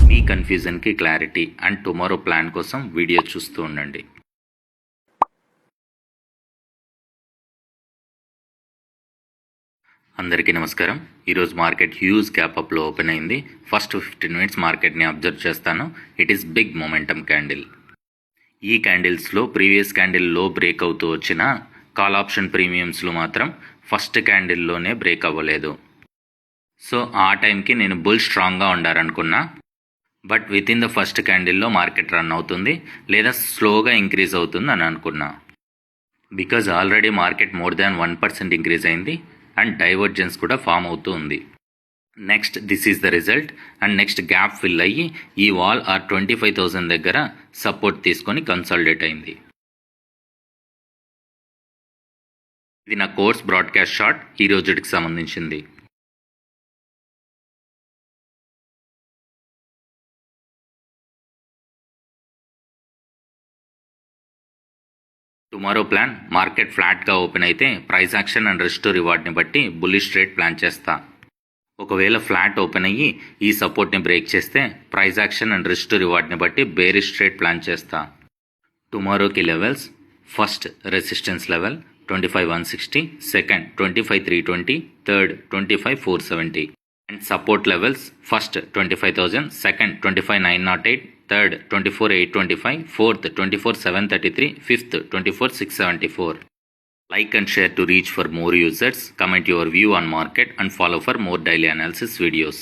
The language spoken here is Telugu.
మీ కన్ఫ్యూజన్కి క్లారిటీ అండ్ టుమారో ప్లాన్ కోసం వీడియో చూస్తూ ఉండండి. అందరికీ నమస్కారం. ఈరోజు మార్కెట్ హ్యూజ్ గ్యాప్ అప్లో ఓపెన్ అయింది. ఫస్ట్ 15 మినిట్స్ మార్కెట్ని అబ్జర్వ్ చేస్తాను. It is big momentum candle. ఈ క్యాండిల్స్లో ప్రీవియస్ క్యాండిల్ లో బ్రేక్ అవుతూ వచ్చిన కాల్ ఆప్షన్ ప్రీమియమ్స్లో మాత్రం ఫస్ట్ క్యాండిల్లోనే బ్రేక్ అవ్వలేదు. సో ఆ టైంకి నేను బుల్ స్ట్రాంగ్గా ఉండాలనుకున్నా. But within the first క్యాండిల్లో మార్కెట్ రన్ అవుతుంది లేదా స్లోగా ఇంక్రీజ్ అవుతుంది అని అనుకున్నా. Because already market more than 1% increase అయింది అండ్ డైవర్జెన్స్ కూడా ఫామ్ అవుతూ ఉంది. Next this is the result. And next gap fill అయ్యి ఈ వాల్ 25,000 దగ్గర సపోర్ట్ తీసుకొని కన్సాలిడేట్ అయింది. ఇది నా కోర్స్ బ్రాడ్కాస్ట్ షార్ట్ ఈ రోజుకి సంబంధించింది. టుమారో ప్లాన్ మార్కెట్ ఫ్లాట్గా ఓపెన్ అయితే price action and risk to రివార్డ్ని బట్టి బుల్లిష్ ట్రేడ్ ప్లాన్ చేస్తా. ఒకవేళ ఫ్లాట్ ఓపెన్ అయ్యి ఈ సపోర్ట్ని బ్రేక్ చేస్తే price action and risk to రివార్డ్ని బట్టి బేరిష్ ట్రేడ్ ప్లాన్ చేస్తా. టుమారోకి levels: first resistance level 25,160, second 25,320, third 25,470. And support levels: first 25,000, second 25,908, third 24,825, fourth 24,733, fifth 24,674. Like and share to reach for more users. Comment your view on market and follow for more daily analysis videos.